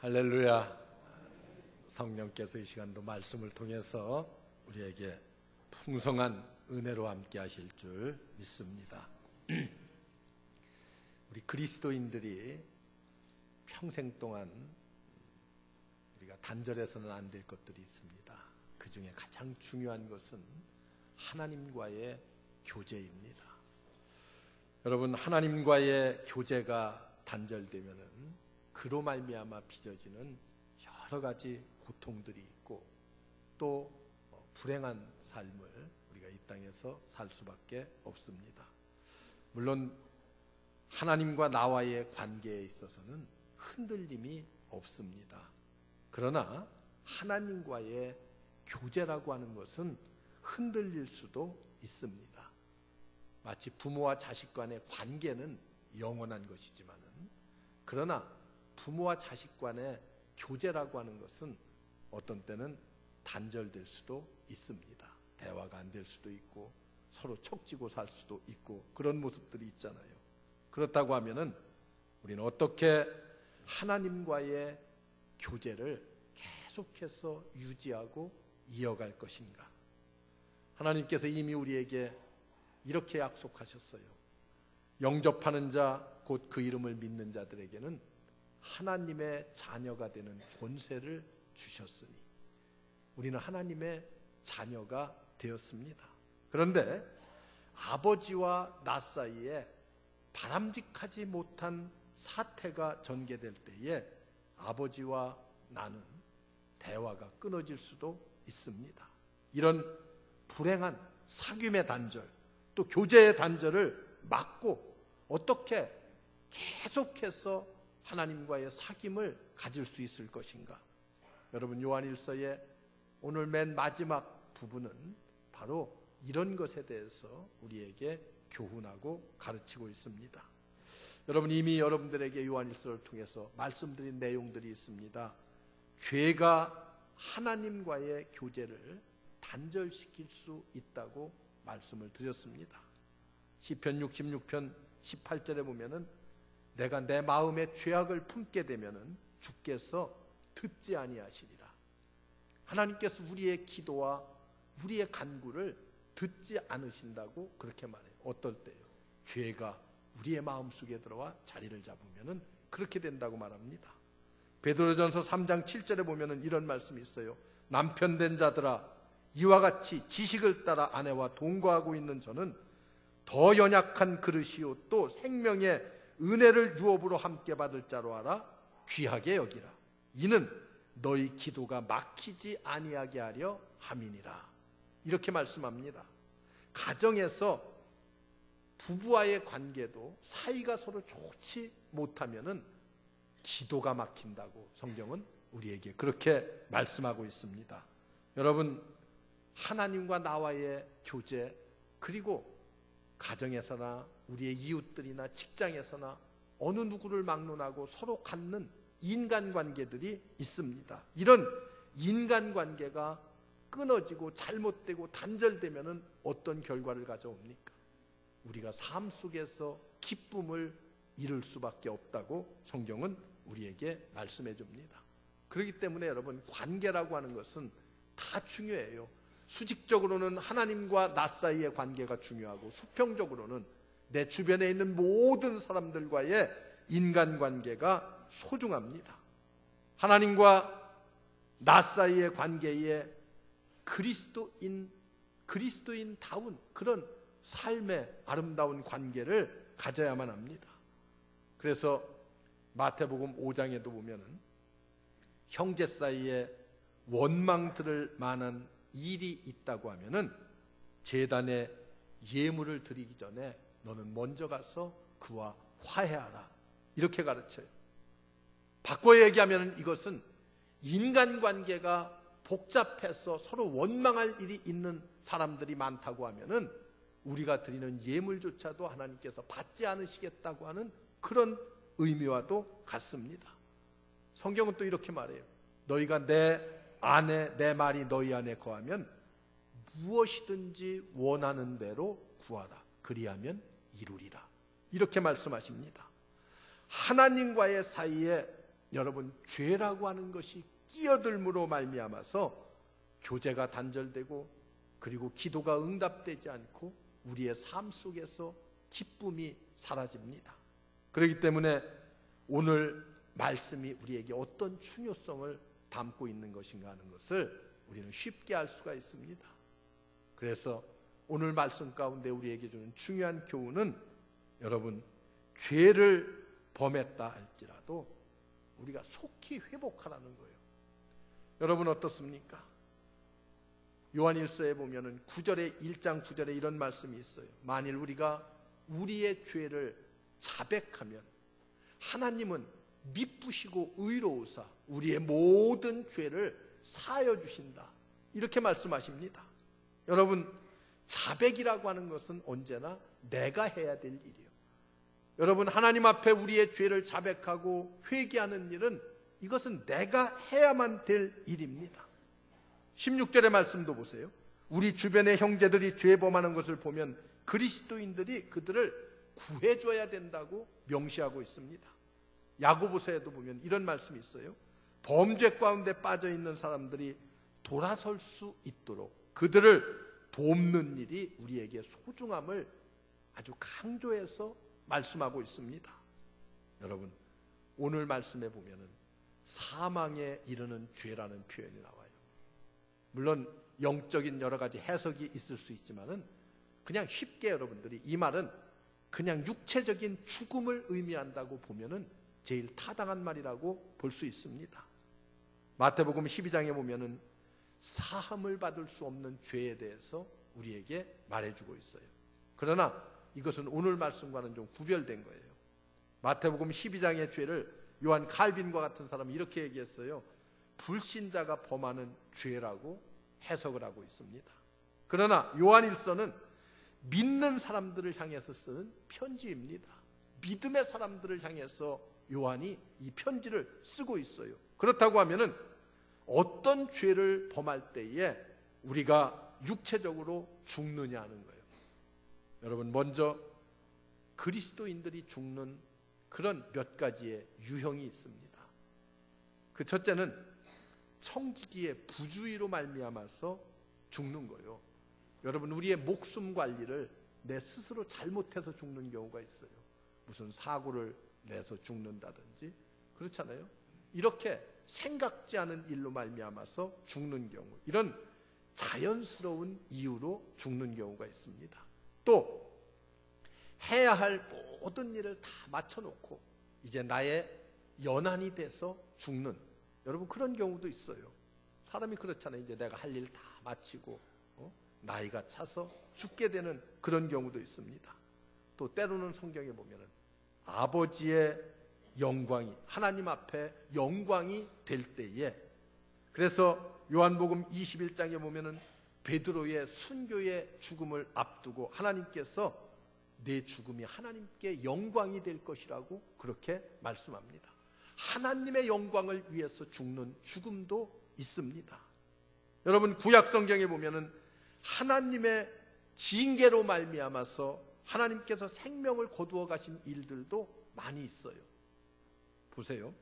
할렐루야. 성령께서 이 시간도 말씀을 통해서 우리에게 풍성한 은혜로 함께 하실 줄 믿습니다. 우리 그리스도인들이 평생 동안 우리가 단절해서는 안 될 것들이 있습니다. 그 중에 가장 중요한 것은 하나님과의 교제입니다. 여러분, 하나님과의 교제가 단절되면은 그로 말미암아 빚어지는 여러 가지 고통들이 있고 또 불행한 삶을 우리가 이 땅에서 살 수밖에 없습니다. 물론 하나님과 나와의 관계에 있어서는 흔들림이 없습니다. 그러나 하나님과의 교제라고 하는 것은 흔들릴 수도 있습니다. 마치 부모와 자식 간의 관계는 영원한 것이지만은, 그러나 부모와 자식 간의 교제라고 하는 것은 어떤 때는 단절될 수도 있습니다. 대화가 안 될 수도 있고 서로 척지고 살 수도 있고 그런 모습들이 있잖아요. 그렇다고 하면은 우리는 어떻게 하나님과의 교제를 계속해서 유지하고 이어갈 것인가? 하나님께서 이미 우리에게 이렇게 약속하셨어요. 영접하는 자, 곧 그 이름을 믿는 자들에게는 하나님의 자녀가 되는 권세를 주셨으니 우리는 하나님의 자녀가 되었습니다. 그런데 아버지와 나 사이에 바람직하지 못한 사태가 전개될 때에 아버지와 나는 대화가 끊어질 수도 있습니다. 이런 불행한 사귐의 단절, 또 교제의 단절을 막고 어떻게 계속해서 하나님과의 사귐을 가질 수 있을 것인가? 여러분, 요한일서의 오늘 맨 마지막 부분은 바로 이런 것에 대해서 우리에게 교훈하고 가르치고 있습니다. 여러분, 이미 여러분들에게 요한일서를 통해서 말씀드린 내용들이 있습니다. 죄가 하나님과의 교제를 단절시킬 수 있다고 말씀을 드렸습니다. 시편 66편 18절에 보면은 내가 내 마음에 죄악을 품게 되면은 주께서 듣지 아니하시리라. 하나님께서 우리의 기도와 우리의 간구를 듣지 않으신다고 그렇게 말해요. 어떨 때요? 죄가 우리의 마음속에 들어와 자리를 잡으면은 그렇게 된다고 말합니다. 베드로전서 3장 7절에 보면은 이런 말씀이 있어요. 남편 된 자들아, 이와 같이 지식을 따라 아내와 동거하고 있는 저는 더 연약한 그릇이요 또 생명의 은혜를 유업으로 함께 받을 자로 알아 귀하게 여기라. 이는 너희 기도가 막히지 아니하게 하려 함이니라. 이렇게 말씀합니다. 가정에서 부부와의 관계도 사이가 서로 좋지 못하면은 기도가 막힌다고 성경은 우리에게 그렇게 말씀하고 있습니다. 여러분, 하나님과 나와의 교제, 그리고 가정에서나 우리의 이웃들이나 직장에서나 어느 누구를 막론하고 서로 갖는 인간관계들이 있습니다. 이런 인간관계가 끊어지고 잘못되고 단절되면 어떤 결과를 가져옵니까? 우리가 삶 속에서 기쁨을 잃을 수밖에 없다고 성경은 우리에게 말씀해 줍니다. 그렇기 때문에 여러분, 관계라고 하는 것은 다 중요해요. 수직적으로는 하나님과 나 사이의 관계가 중요하고, 수평적으로는 내 주변에 있는 모든 사람들과의 인간관계가 소중합니다. 하나님과 나 사이의 관계에 그리스도인다운 그런 삶의 아름다운 관계를 가져야만 합니다. 그래서 마태복음 5장에도 보면은 형제 사이에 원망 들을 만한 일이 있다고 하면은 제단에 예물을 드리기 전에 너는 먼저 가서 그와 화해하라. 이렇게 가르쳐요. 바꿔 얘기하면 이것은 인간관계가 복잡해서 서로 원망할 일이 있는 사람들이 많다고 하면은 우리가 드리는 예물조차도 하나님께서 받지 않으시겠다고 하는 그런 의미와도 같습니다. 성경은 또 이렇게 말해요. 너희가 내 말이 너희 안에 거하면 무엇이든지 원하는 대로 구하라. 그리하면 이루리라. 이렇게 말씀하십니다. 하나님과의 사이에 여러분, 죄라고 하는 것이 끼어들므로 말미암아서 교제가 단절되고, 그리고 기도가 응답되지 않고 우리의 삶 속에서 기쁨이 사라집니다. 그렇기 때문에 오늘 말씀이 우리에게 어떤 중요성을 담고 있는 것인가 하는 것을 우리는 쉽게 알 수가 있습니다. 그래서 오늘 말씀 가운데 우리에게 주는 중요한 교훈은, 여러분, 죄를 범했다 할지라도 우리가 속히 회복하라는 거예요. 여러분 어떻습니까? 요한일서에 보면은 9절에 1장 9절에 이런 말씀이 있어요. 만일 우리가 우리의 죄를 자백하면 하나님은 미쁘시고 의로우사 우리의 모든 죄를 사하여 주신다, 이렇게 말씀하십니다. 여러분, 자백이라고 하는 것은 언제나 내가 해야 될 일이에요. 여러분, 하나님 앞에 우리의 죄를 자백하고 회개하는 일은, 이것은 내가 해야만 될 일입니다. 16절의 말씀도 보세요. 우리 주변의 형제들이 죄 범하는 것을 보면 그리스도인들이 그들을 구해줘야 된다고 명시하고 있습니다. 야고보서에도 보면 이런 말씀이 있어요. 범죄 가운데 빠져있는 사람들이 돌아설 수 있도록 그들을 돕는 일이 우리에게 소중함을 아주 강조해서 말씀하고 있습니다. 여러분, 오늘 말씀에 보면은 사망에 이르는 죄라는 표현이 나와요. 물론 영적인 여러 가지 해석이 있을 수 있지만은 그냥 쉽게 여러분들이 이 말은 그냥 육체적인 죽음을 의미한다고 보면은 제일 타당한 말이라고 볼 수 있습니다. 마태복음 12장에 보면은 사함을 받을 수 없는 죄에 대해서 우리에게 말해주고 있어요. 그러나 이것은 오늘 말씀과는 좀 구별된 거예요. 마태복음 12장의 죄를 요한 칼빈과 같은 사람이 이렇게 얘기했어요. 불신자가 범하는 죄라고 해석을 하고 있습니다. 그러나 요한일서는 믿는 사람들을 향해서 쓰는 편지입니다. 믿음의 사람들을 향해서 요한이 이 편지를 쓰고 있어요. 그렇다고 하면은 어떤 죄를 범할 때에 우리가 육체적으로 죽느냐 하는 거예요. 여러분, 먼저 그리스도인들이 죽는 그런 몇 가지의 유형이 있습니다. 그 첫째는 청지기의 부주의로 말미암아서 죽는 거예요. 여러분, 우리의 목숨 관리를 내 스스로 잘못해서 죽는 경우가 있어요. 무슨 사고를 내서 죽는다든지, 그렇잖아요. 이렇게 생각지 않은 일로 말미암아서 죽는 경우, 이런 자연스러운 이유로 죽는 경우가 있습니다. 또 해야 할 모든 일을 다 마쳐놓고 이제 나의 연한이 돼서 죽는, 여러분, 그런 경우도 있어요. 사람이 그렇잖아요. 이제 내가 할 일 다 마치고 나이가 차서 죽게 되는 그런 경우도 있습니다. 또 때로는 성경에 보면은 아버지의 영광이, 하나님 앞에 영광이 될 때에, 그래서 요한복음 21장에 보면은 베드로의 순교의 죽음을 앞두고 하나님께서 내 죽음이 하나님께 영광이 될 것이라고 그렇게 말씀합니다. 하나님의 영광을 위해서 죽는 죽음도 있습니다. 여러분, 구약 성경에 보면은 하나님의 징계로 말미암아서 하나님께서 생명을 거두어 가신 일들도 많이 있어요. 보세요.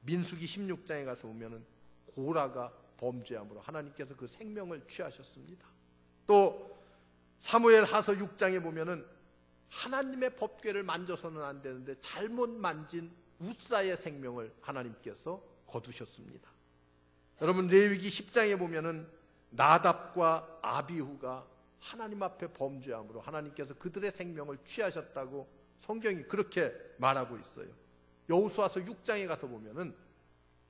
민수기 16장에 가서 보면은 고라가 범죄함으로 하나님께서 그 생명을 취하셨습니다. 또 사무엘하서 6장에 보면은 하나님의 법궤를 만져서는 안 되는데 잘못 만진 우사의 생명을 하나님께서 거두셨습니다. 여러분, 레위기 10장에 보면은 나답과 아비후가 하나님 앞에 범죄함으로 하나님께서 그들의 생명을 취하셨다고 성경이 그렇게 말하고 있어요. 여호수아서 6장에 가서 보면은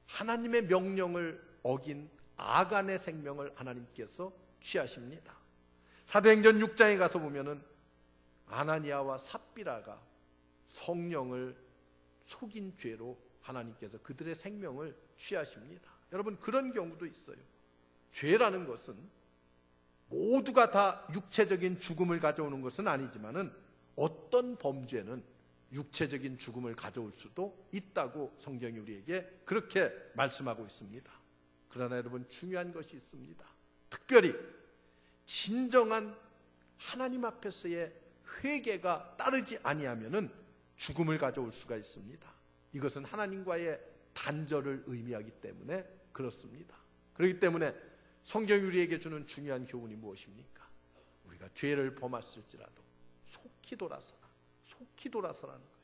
하나님의 명령을 어긴 아간의 생명을 하나님께서 취하십니다. 사도행전 6장에 가서 보면은 아나니아와 삽비라가 성령을 속인 죄로 하나님께서 그들의 생명을 취하십니다. 여러분, 그런 경우도 있어요. 죄라는 것은 모두가 다 육체적인 죽음을 가져오는 것은 아니지만은 어떤 범죄는 육체적인 죽음을 가져올 수도 있다고 성경이 우리에게 그렇게 말씀하고 있습니다. 그러나 여러분, 중요한 것이 있습니다. 특별히 진정한 하나님 앞에서의 회개가 따르지 아니하면은 죽음을 가져올 수가 있습니다. 이것은 하나님과의 단절을 의미하기 때문에 그렇습니다. 그렇기 때문에 성경이 우리에게 주는 중요한 교훈이 무엇입니까? 우리가 죄를 범했을지라도 속히 돌아서라는 거예요.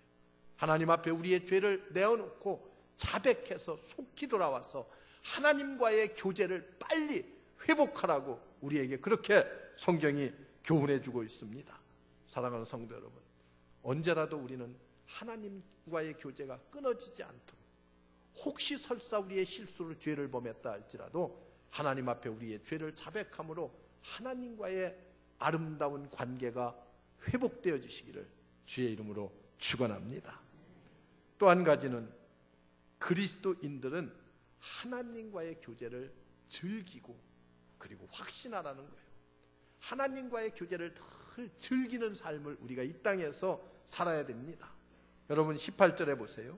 하나님 앞에 우리의 죄를 내어놓고 자백해서 속히 돌아와서 하나님과의 교제를 빨리 회복하라고 우리에게 그렇게 성경이 교훈해 주고 있습니다. 사랑하는 성도 여러분, 언제라도 우리는 하나님과의 교제가 끊어지지 않도록, 혹시 설사 우리의 실수로 죄를 범했다 할지라도 하나님 앞에 우리의 죄를 자백함으로 하나님과의 아름다운 관계가 회복되어지시기를 주의 이름으로 축원합니다. 또 한 가지는 그리스도인들은 하나님과의 교제를 즐기고 그리고 확신하라는 거예요. 하나님과의 교제를 늘 즐기는 삶을 우리가 이 땅에서 살아야 됩니다. 여러분 18절에 보세요.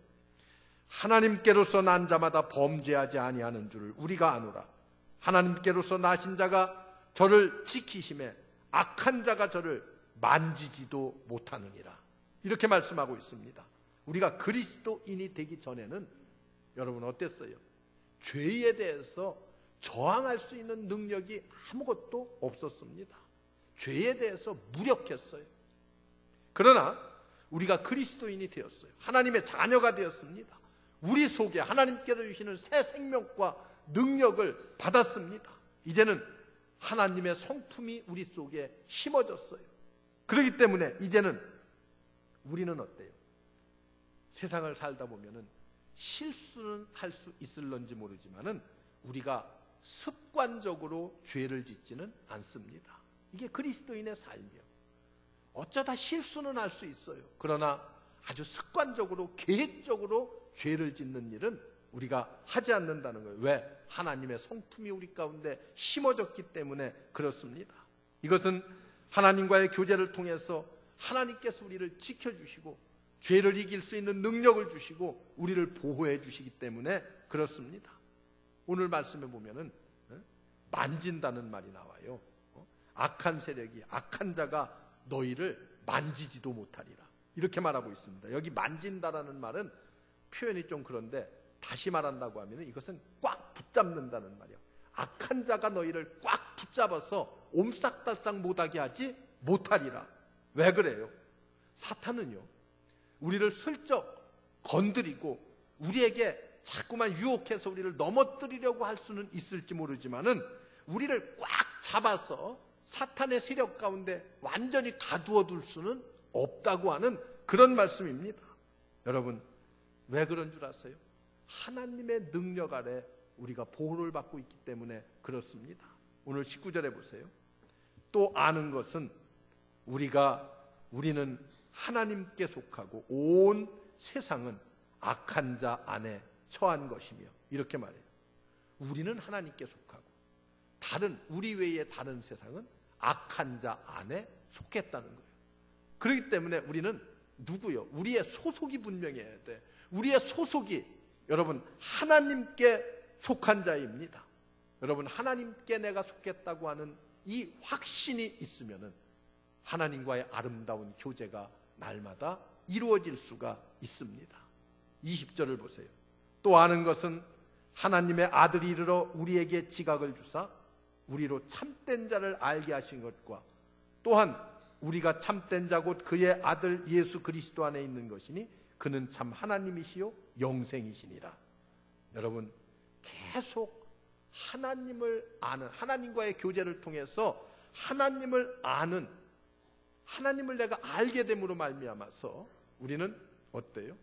하나님께로서 난 자마다 범죄하지 아니하는 줄을 우리가 아노라. 하나님께로서 나신 자가 저를 지키심에 악한 자가 저를 만지지도 못하느니라. 이렇게 말씀하고 있습니다. 우리가 그리스도인이 되기 전에는 여러분 어땠어요? 죄에 대해서 저항할 수 있는 능력이 아무것도 없었습니다. 죄에 대해서 무력했어요. 그러나 우리가 그리스도인이 되었어요. 하나님의 자녀가 되었습니다. 우리 속에 하나님께서 주시는 새 생명과 능력을 받았습니다. 이제는 하나님의 성품이 우리 속에 심어졌어요. 그렇기 때문에 이제는 우리는 어때요? 세상을 살다 보면은 실수는 할 수 있을런지 모르지만은 우리가 습관적으로 죄를 짓지는 않습니다. 이게 그리스도인의 삶이에요. 어쩌다 실수는 할 수 있어요. 그러나 아주 습관적으로 계획적으로 죄를 짓는 일은 우리가 하지 않는다는 거예요. 왜? 하나님의 성품이 우리 가운데 심어졌기 때문에 그렇습니다. 이것은 하나님과의 교제를 통해서 하나님께서 우리를 지켜주시고 죄를 이길 수 있는 능력을 주시고 우리를 보호해 주시기 때문에 그렇습니다. 오늘 말씀에 보면은 만진다는 말이 나와요. 악한 세력이, 악한 자가 너희를 만지지도 못하리라. 이렇게 말하고 있습니다. 여기 만진다라는 말은 표현이 좀 그런데 다시 말한다고 하면 이것은 꽉 붙잡는다는 말이에요. 악한 자가 너희를 꽉 붙잡아서 옴싹달싹 못하게 하지 못하리라. 왜 그래요? 사탄은요, 우리를 슬쩍 건드리고 우리에게 자꾸만 유혹해서 우리를 넘어뜨리려고 할 수는 있을지 모르지만은 우리를 꽉 잡아서 사탄의 세력 가운데 완전히 가두어 둘 수는 없다고 하는 그런 말씀입니다. 여러분, 왜 그런 줄 아세요? 하나님의 능력 아래 우리가 보호를 받고 있기 때문에 그렇습니다. 오늘 19절에 보세요. 또 아는 것은 우리는 하나님께 속하고 온 세상은 악한 자 안에 처한 것이며, 이렇게 말해요. 우리는 하나님께 속하고 우리 외의 다른 세상은 악한 자 안에 속했다는 거예요. 그렇기 때문에 우리는 누구요? 우리의 소속이 분명해야 돼. 우리의 소속이 여러분 하나님께 속한 자입니다. 여러분, 하나님께 내가 속했다고 하는 이 확신이 있으면은 하나님과의 아름다운 교제가 날마다 이루어질 수가 있습니다. 20절을 보세요. 또 아는 것은 하나님의 아들이 이르러 우리에게 지각을 주사 우리로 참된 자를 알게 하신 것과 또한 우리가 참된 자 곧 그의 아들 예수 그리스도 안에 있는 것이니 그는 참 하나님이시요 영생이시니라. 여러분, 계속 하나님을 아는, 하나님과의 교제를 통해서 하나님을 아는, 하나님을 내가 알게 됨으로 말미암아서 우리는 어때요?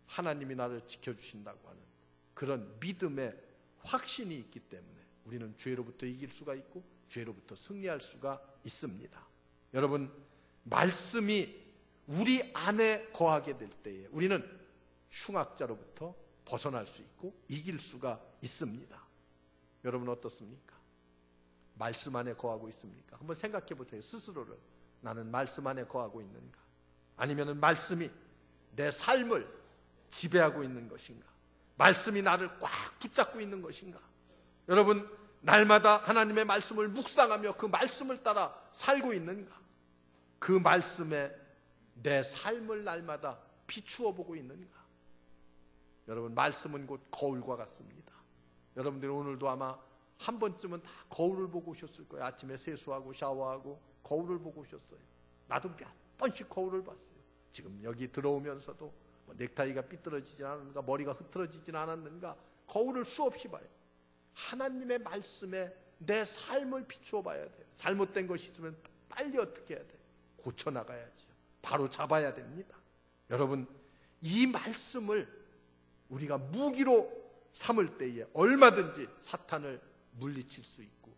하나님이 나를 지켜주신다고 하는 그런 믿음의 확신이 있기 때문에 우리는 죄로부터 이길 수가 있고 죄로부터 승리할 수가 있습니다. 여러분, 말씀이 우리 안에 거하게 될 때에 우리는 흉악자로부터 벗어날 수 있고 이길 수가 있습니다. 여러분 어떻습니까? 말씀 안에 거하고 있습니까? 한번 생각해 보세요. 스스로를. 나는 말씀 안에 거하고 있는가? 아니면 말씀이 내 삶을 지배하고 있는 것인가? 말씀이 나를 꽉 붙잡고 있는 것인가? 여러분, 날마다 하나님의 말씀을 묵상하며 그 말씀을 따라 살고 있는가? 그 말씀에 내 삶을 날마다 비추어 보고 있는가? 여러분, 말씀은 곧 거울과 같습니다. 여러분들이 오늘도 아마 한 번쯤은 다 거울을 보고 오셨을 거예요. 아침에 세수하고 샤워하고 거울을 보고 오셨어요. 나도 몇 번씩 거울을 봤어요. 지금 여기 들어오면서도 뭐 넥타이가 삐뚤어지진 않았는가, 머리가 흐트러지진 않았는가, 거울을 수없이 봐요. 하나님의 말씀에 내 삶을 비추어 봐야 돼요. 잘못된 것이 있으면 빨리 어떻게 해야 돼요? 고쳐나가야죠. 바로 잡아야 됩니다. 여러분, 이 말씀을 우리가 무기로 삼을 때에 얼마든지 사탄을 물리칠 수 있고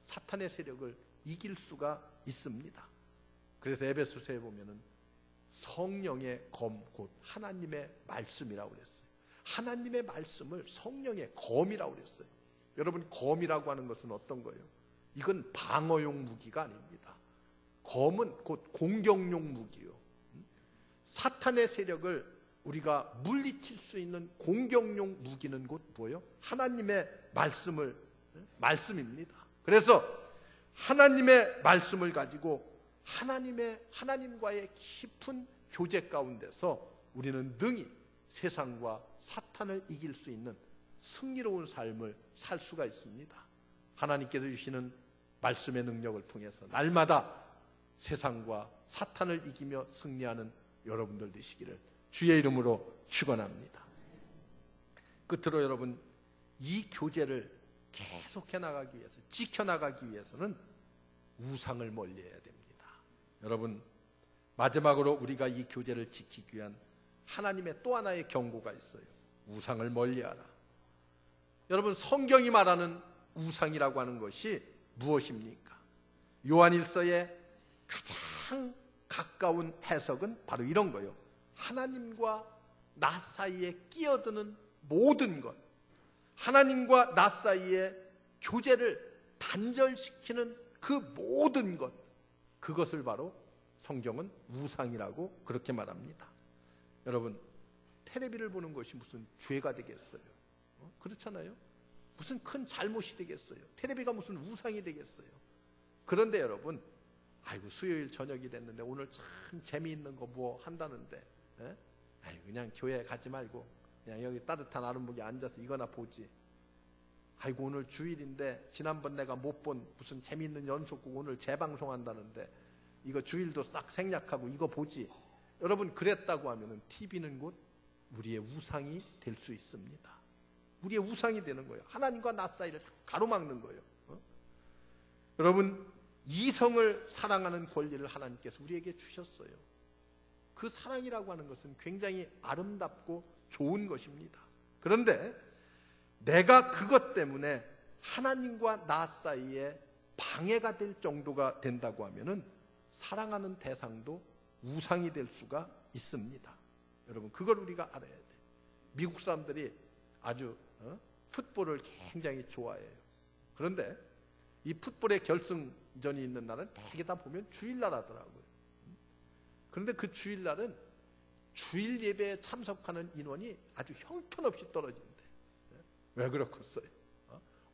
사탄의 세력을 이길 수가 있습니다. 그래서 에베소서에 보면은 성령의 검, 곧 하나님의 말씀이라고 그랬어요. 하나님의 말씀을 성령의 검이라고 그랬어요. 여러분, 검이라고 하는 것은 어떤 거예요? 이건 방어용 무기가 아닙니다. 검은 곧 공격용 무기요. 사탄의 세력을 우리가 물리칠 수 있는 공격용 무기는 곧 뭐예요? 하나님의 말씀입니다. 그래서 하나님의 말씀을 가지고 하나님과의 깊은 교제 가운데서 우리는 능히 세상과 사탄을 이길 수 있는 승리로운 삶을 살 수가 있습니다. 하나님께서 주시는 말씀의 능력을 통해서 날마다 세상과 사탄을 이기며 승리하는 여러분들 되시기를 주의 이름으로 축원합니다. 끝으로 여러분, 이 교제를 계속해 나가기 위해서, 지켜나가기 위해서는 우상을 멀리해야 됩니다. 여러분, 마지막으로 우리가 이 교제를 지키기 위한 하나님의 또 하나의 경고가 있어요. 우상을 멀리하라. 여러분, 성경이 말하는 우상이라고 하는 것이 무엇입니까? 요한일서의 가장 가까운 해석은 바로 이런 거예요. 하나님과 나 사이에 끼어드는 모든 것, 하나님과 나 사이에 교제를 단절시키는 그 모든 것, 그것을 바로 성경은 우상이라고 그렇게 말합니다. 여러분, 텔레비를 보는 것이 무슨 죄가 되겠어요? 그렇잖아요? 무슨 큰 잘못이 되겠어요? 텔레비가 무슨 우상이 되겠어요? 그런데 여러분, 아이고 수요일 저녁이 됐는데 오늘 참 재미있는 거 뭐 한다는데, 그냥 교회 가지 말고 그냥 여기 따뜻한 아름목에 앉아서 이거나 보지. 아이고 오늘 주일인데 지난번 내가 못 본 무슨 재미있는 연속곡 오늘 재방송한다는데 이거 주일도 싹 생략하고 이거 보지. 여러분, 그랬다고 하면은 TV는 곧 우리의 우상이 될 수 있습니다. 우리의 우상이 되는 거예요. 하나님과 나 사이를 가로막는 거예요. 여러분, 이성을 사랑하는 권리를 하나님께서 우리에게 주셨어요. 그 사랑이라고 하는 것은 굉장히 아름답고 좋은 것입니다. 그런데 내가 그것 때문에 하나님과 나 사이에 방해가 될 정도가 된다고 하면은 사랑하는 대상도 우상이 될 수가 있습니다. 여러분, 그걸 우리가 알아야 돼요. 미국 사람들이 아주 풋볼을 굉장히 좋아해요. 그런데 이 풋볼의 결승전이 있는 날은 대개 다 보면 주일날 하더라고요. 그런데 그 주일날은 주일 예배에 참석하는 인원이 아주 형편없이 떨어진대. 왜 그렇겠어요?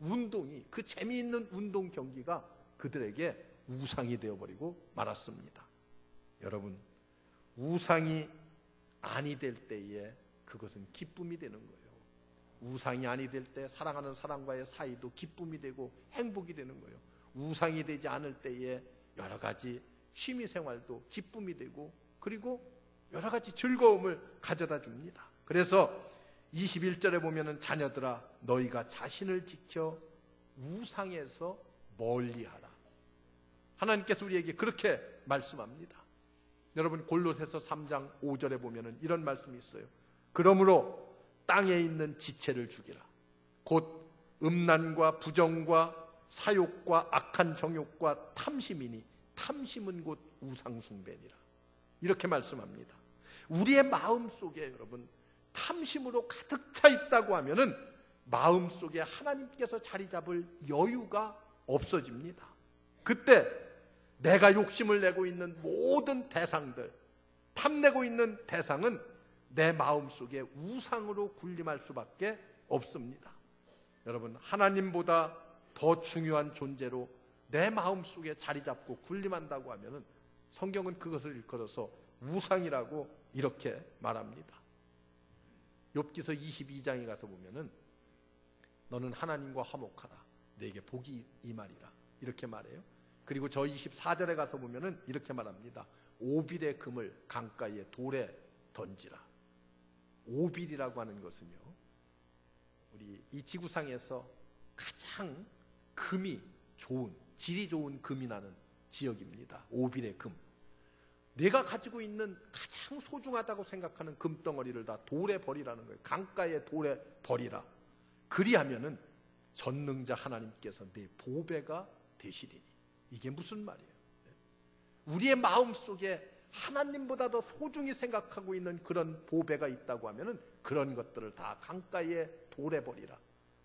운동이, 그 재미있는 운동 경기가 그들에게 우상이 되어버리고 말았습니다. 여러분, 우상이 아니 될 때에 그것은 기쁨이 되는 거예요. 우상이 아니 될 때 사랑하는 사람과의 사이도 기쁨이 되고 행복이 되는 거예요. 우상이 되지 않을 때에 여러 가지 취미생활도 기쁨이 되고 그리고 여러 가지 즐거움을 가져다 줍니다. 그래서 21절에 보면은 자녀들아 너희가 자신을 지켜 우상에서 멀리하라. 하나님께서 우리에게 그렇게 말씀합니다. 여러분, 골로새서 3장 5절에 보면은 이런 말씀이 있어요. 그러므로 땅에 있는 지체를 죽이라. 곧 음란과 부정과 사욕과 악한 정욕과 탐심이니 탐심은 곧 우상숭배니라. 이렇게 말씀합니다. 우리의 마음속에 여러분 탐심으로 가득 차 있다고 하면은 마음속에 하나님께서 자리 잡을 여유가 없어집니다. 그때 내가 욕심을 내고 있는 모든 대상들, 탐내고 있는 대상은 내 마음속에 우상으로 군림할 수밖에 없습니다. 여러분, 하나님보다 더 중요한 존재로 내 마음속에 자리 잡고 군림한다고 하면은 성경은 그것을 일컬어서 우상이라고 이렇게 말합니다. 욥기서 22장에 가서 보면은 너는 하나님과 화목하라, 내게 복이 임하리라, 이렇게 말해요. 그리고 저 24절에 가서 보면은 이렇게 말합니다. 오빌의 금을 강가의 돌에 던지라. 오빌이라고 하는 것은요, 우리 이 지구상에서 가장 금이 좋은, 질이 좋은 금이 나는 지역입니다. 오빌의 금. 내가 가지고 있는 가장 소중하다고 생각하는 금덩어리를 다 돌에 버리라는 거예요. 강가의 돌에 버리라. 그리하면은 전능자 하나님께서 내 보배가 되시리니. 이게 무슨 말이에요? 우리의 마음속에 하나님보다 더 소중히 생각하고 있는 그런 보배가 있다고 하면은 그런 것들을 다 강가의 돌에 버리라.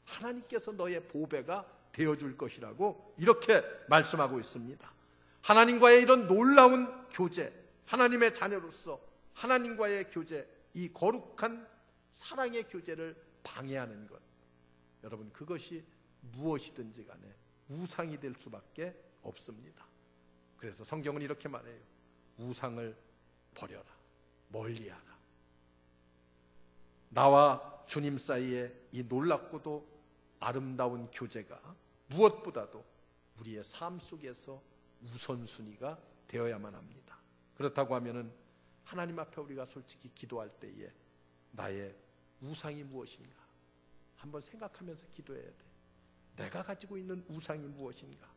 하나님께서 너의 보배가 되어줄 것이라고 이렇게 말씀하고 있습니다. 하나님과의 이런 놀라운 교제, 하나님의 자녀로서 하나님과의 교제, 이 거룩한 사랑의 교제를 방해하는 것, 여러분, 그것이 무엇이든지 간에 우상이 될 수밖에 없습니다. 그래서 성경은 이렇게 말해요. 우상을 버려라, 멀리하라. 나와 주님 사이에 이 놀랍고도 아름다운 교제가 무엇보다도 우리의 삶 속에서 우선순위가 되어야만 합니다. 그렇다고 하면은 하나님 앞에 우리가 솔직히 기도할 때에 나의 우상이 무엇인가 한번 생각하면서 기도해야 돼. 내가 가지고 있는 우상이 무엇인가?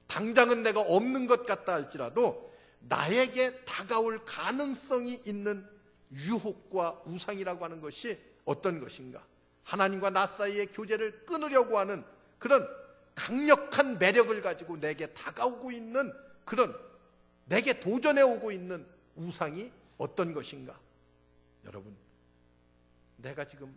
당장은 내가 없는 것 같다 할지라도 나에게 다가올 가능성이 있는 유혹과 우상이라고 하는 것이 어떤 것인가? 하나님과 나 사이의 교제를 끊으려고 하는 그런 강력한 매력을 가지고 내게 다가오고 있는, 그런 내게 도전해 오고 있는 우상이 어떤 것인가? 여러분, 내가 지금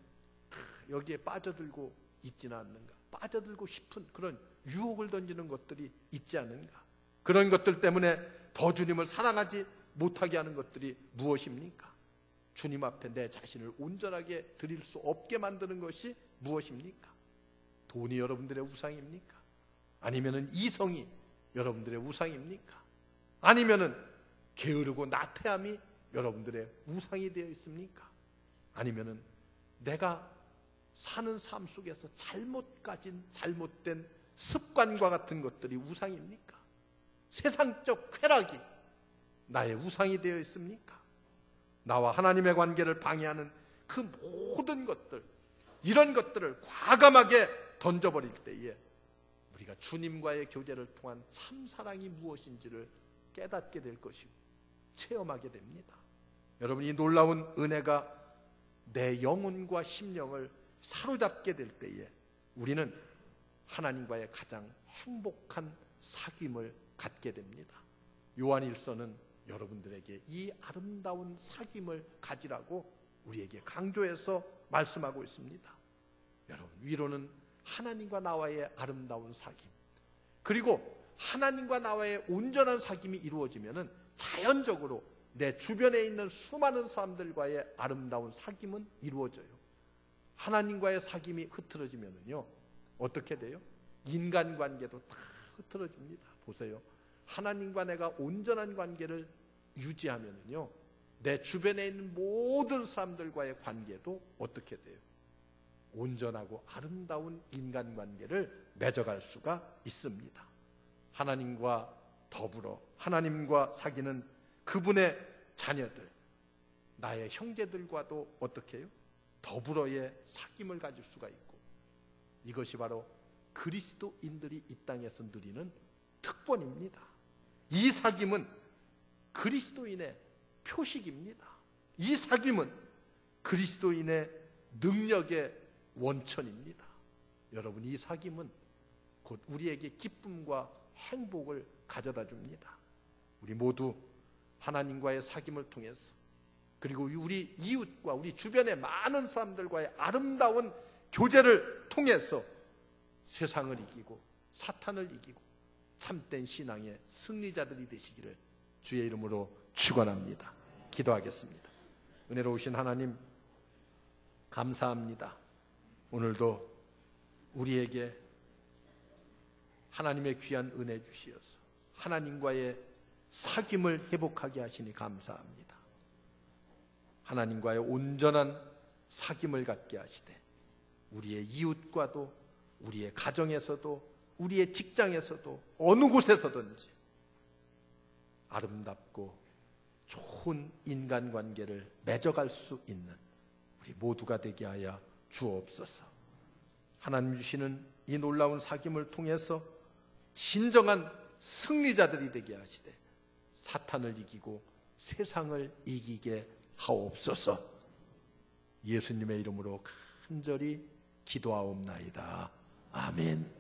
여기에 빠져들고 있지는 않는가? 빠져들고 싶은 그런 유혹을 던지는 것들이 있지 않은가? 그런 것들 때문에 더 주님을 사랑하지 못하게 하는 것들이 무엇입니까? 주님 앞에 내 자신을 온전하게 드릴 수 없게 만드는 것이 무엇입니까? 돈이 여러분들의 우상입니까? 아니면은 이성이 여러분들의 우상입니까? 아니면은 게으르고 나태함이 여러분들의 우상이 되어 있습니까? 아니면은 내가 사는 삶 속에서 잘못 가진 잘못된 습관과 같은 것들이 우상입니까? 세상적 쾌락이 나의 우상이 되어 있습니까? 나와 하나님의 관계를 방해하는 그 모든 것들, 이런 것들을 과감하게 던져버릴 때에 우리가 주님과의 교제를 통한 참사랑이 무엇인지를 깨닫게 될 것이고 체험하게 됩니다. 여러분, 이 놀라운 은혜가 내 영혼과 심령을 사로잡게 될 때에 우리는 하나님과의 가장 행복한 사귐을 갖게 됩니다. 요한일서는 여러분들에게 이 아름다운 사귐을 가지라고 우리에게 강조해서 말씀하고 있습니다. 여러분, 위로는 하나님과 나와의 아름다운 사귐, 그리고 하나님과 나와의 온전한 사귐이 이루어지면은 자연적으로 내 주변에 있는 수많은 사람들과의 아름다운 사귐은 이루어져요. 하나님과의 사귐이 흐트러지면은요, 어떻게 돼요? 인간관계도 다 흐트러집니다. 보세요. 하나님과 내가 온전한 관계를 유지하면은요, 내 주변에 있는 모든 사람들과의 관계도 어떻게 돼요? 온전하고 아름다운 인간관계를 맺어갈 수가 있습니다. 하나님과 더불어 하나님과 사귀는 그분의 자녀들, 나의 형제들과도 어떻게 해요? 더불어의 사귐을 가질 수가 있고, 이것이 바로 그리스도인들이 이 땅에서 누리는 특권입니다. 이 사귐은 그리스도인의 표식입니다. 이 사귐은 그리스도인의 능력의 원천입니다. 여러분, 이 사귐은 곧 우리에게 기쁨과 행복을 가져다 줍니다. 우리 모두 하나님과의 사귐을 통해서, 그리고 우리 이웃과 우리 주변의 많은 사람들과의 아름다운 교제를 통해서 세상을 이기고 사탄을 이기고 참된 신앙의 승리자들이 되시기를 주의 이름으로 축원합니다. 기도하겠습니다. 은혜로우신 하나님, 감사합니다. 오늘도 우리에게 하나님의 귀한 은혜 주시어서 하나님과의 사귐을 회복하게 하시니 감사합니다. 하나님과의 온전한 사귐을 갖게 하시되 우리의 이웃과도, 우리의 가정에서도, 우리의 직장에서도, 어느 곳에서든지 아름답고 좋은 인간관계를 맺어갈 수 있는 우리 모두가 되게 하여 주옵소서. 하나님 주시는 이 놀라운 사귐을 통해서 진정한 승리자들이 되게 하시되 사탄을 이기고 세상을 이기게 하옵소서. 예수님의 이름으로 간절히 기도하옵나이다. 아멘.